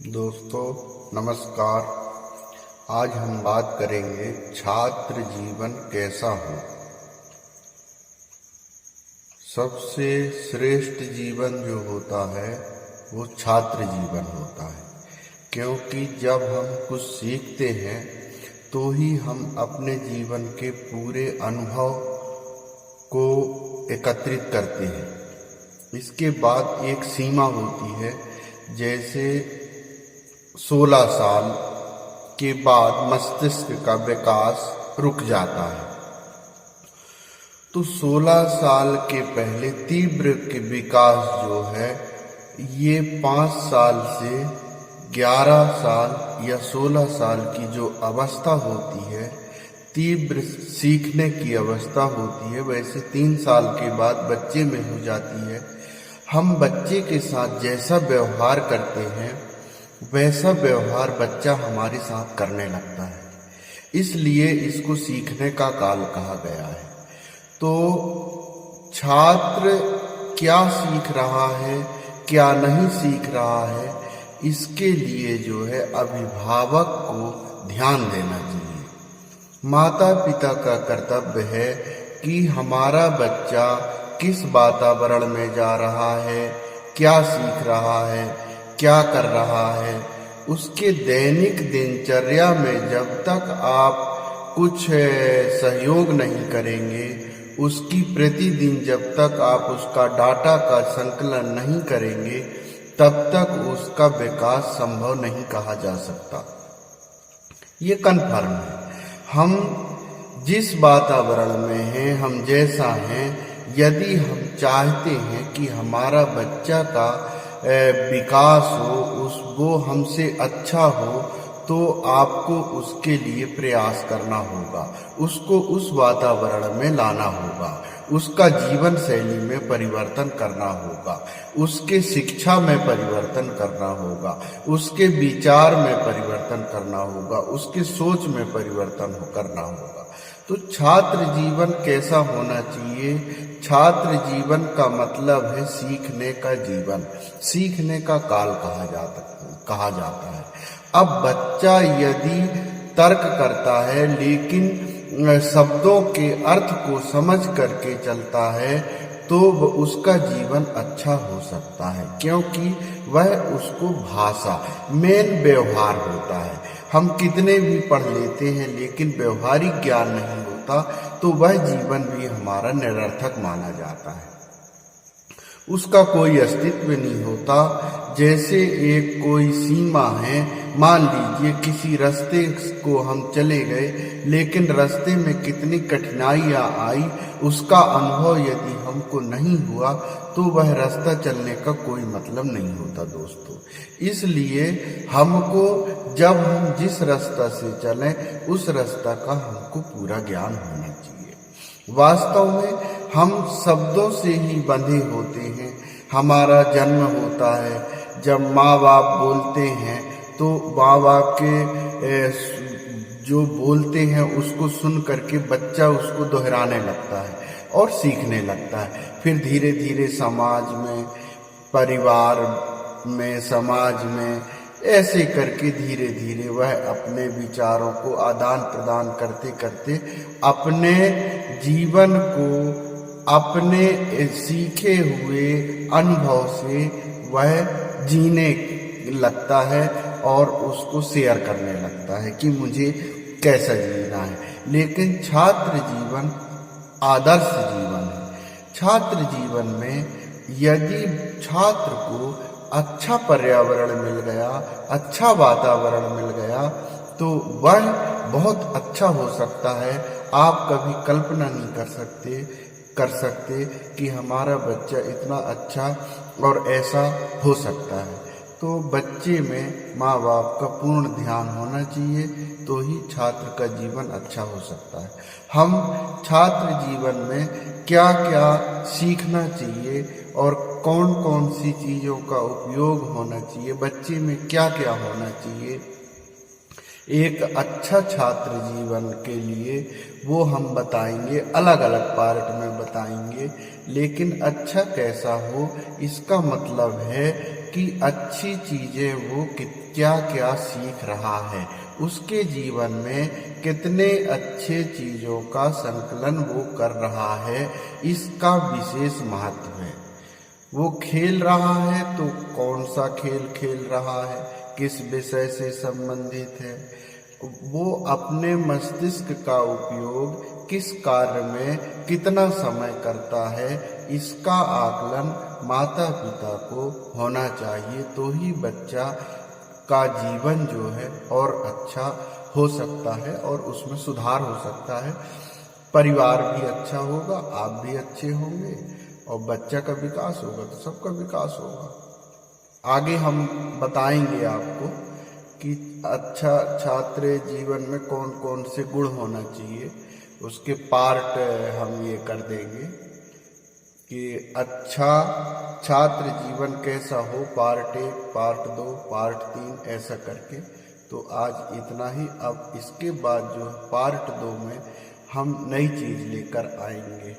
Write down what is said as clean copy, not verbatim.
दोस्तों नमस्कार। आज हम बात करेंगे छात्र जीवन कैसा हो। सबसे श्रेष्ठ जीवन जो होता है वो छात्र जीवन होता है, क्योंकि जब हम कुछ सीखते हैं तो ही हम अपने जीवन के पूरे अनुभव को एकत्रित करते हैं। इसके बाद एक सीमा होती है, जैसे 16 साल के बाद मस्तिष्क का विकास रुक जाता है, तो 16 साल के पहले तीव्र के विकास जो है ये 5 साल से 11 साल या 16 साल की जो अवस्था होती है, तीव्र सीखने की अवस्था होती है, वैसे 3 साल के बाद बच्चे में हो जाती है। हम बच्चे के साथ जैसा व्यवहार करते हैं वैसा व्यवहार बच्चा हमारे साथ करने लगता है, इसलिए इसको सीखने का काल कहा गया है। तो छात्र क्या सीख रहा है, क्या नहीं सीख रहा है, इसके लिए जो है अभिभावक को ध्यान देना चाहिए। माता पिता का कर्तव्य है कि हमारा बच्चा किस वातावरण में जा रहा है, क्या सीख रहा है, क्या कर रहा है, उसके दैनिक दिनचर्या में जब तक आप कुछ सहयोग नहीं करेंगे, उसकी प्रतिदिन जब तक आप उसका डाटा का संकलन नहीं करेंगे, तब तक उसका विकास संभव नहीं कहा जा सकता। ये कन्फर्म है। हम जिस वातावरण में हैं, हम जैसा हैं, यदि हम चाहते हैं कि हमारा बच्चा का विकास हो, वो हमसे अच्छा हो, तो आपको उसके लिए प्रयास करना होगा, उसको उस वातावरण में लाना होगा, उसका जीवन शैली में परिवर्तन करना होगा, उसके शिक्षा में परिवर्तन करना होगा, उसके विचार में परिवर्तन करना होगा, उसके सोच में परिवर्तन करना होगा। तो छात्र जीवन कैसा होना चाहिए? छात्र जीवन का मतलब है सीखने का जीवन, सीखने का काल कहा जाता है। अब बच्चा यदि तर्क करता है लेकिन शब्दों के अर्थ को समझ करके चलता है, तो उसका जीवन अच्छा हो सकता है, क्योंकि वह उसको भाषा मेन व्यवहार होता है। हम कितने भी पढ़ लेते हैं लेकिन व्यवहारिक ज्ञान नहीं होता, तो वह जीवन भी हमारा निरर्थक माना जाता है, उसका कोई अस्तित्व नहीं होता। जैसे एक कोई सीमा है, मान लीजिए किसी रास्ते को हम चले गए लेकिन रास्ते में कितनी कठिनाइयाँ आई, उसका अनुभव यदि हमको नहीं हुआ तो वह रास्ता चलने का कोई मतलब नहीं होता दोस्तों। इसलिए हमको जब हम जिस रास्ता से चलें उस रास्ता का हमको पूरा ज्ञान होना चाहिए। वास्तव में हम शब्दों से ही बंधे होते हैं। हमारा जन्म होता है, जब माँ बाप बोलते हैं तो माँ बाप के जो बोलते हैं उसको सुन करके बच्चा उसको दोहराने लगता है और सीखने लगता है। फिर धीरे धीरे समाज में, परिवार में, समाज में, ऐसे करके धीरे धीरे वह अपने विचारों को आदान प्रदान करते करते अपने जीवन को अपने सीखे हुए अनुभव से वह जीने लगता है और उसको शेयर करने लगता है कि मुझे कैसा जीना है। लेकिन छात्र जीवन आदर्श जीवन है। छात्र जीवन में यदि छात्र को अच्छा पर्यावरण मिल गया, अच्छा वातावरण मिल गया, तो वह बहुत अच्छा हो सकता है। आप कभी कल्पना नहीं कर सकते कि हमारा बच्चा इतना अच्छा और ऐसा हो सकता है। तो बच्चे में माँ बाप का पूर्ण ध्यान होना चाहिए, तो ही छात्र का जीवन अच्छा हो सकता है। हम छात्र जीवन में क्या क्या सीखना चाहिए और कौन कौन सी चीज़ों का उपयोग होना चाहिए, बच्चे में क्या क्या होना चाहिए एक अच्छा छात्र जीवन के लिए, वो हम बताएंगे, अलग अलग पार्ट में बताएंगे। लेकिन अच्छा कैसा हो, इसका मतलब है कि अच्छी चीजें वो क्या क्या सीख रहा है, उसके जीवन में कितने अच्छे चीजों का संकलन वो कर रहा है, इसका विशेष महत्व है। वो खेल रहा है तो कौन सा खेल खेल रहा है, किस विषय से संबंधित है, वो अपने मस्तिष्क का उपयोग किस कार्य में कितना समय करता है, इसका आकलन माता पिता को होना चाहिए। तो ही बच्चा का जीवन जो है और अच्छा हो सकता है और उसमें सुधार हो सकता है। परिवार भी अच्छा होगा, आप भी अच्छे होंगे और बच्चा का विकास होगा तो सबका विकास होगा। आगे हम बताएंगे आपको कि अच्छा छात्र जीवन में कौन कौन से गुण होना चाहिए, उसके पार्ट हम ये कर देंगे कि अच्छा छात्र जीवन कैसा हो, पार्ट 1, पार्ट 2, पार्ट 3 ऐसा करके। तो आज इतना ही। अब इसके बाद जो पार्ट 2 में हम नई चीज़ लेकर आएंगे।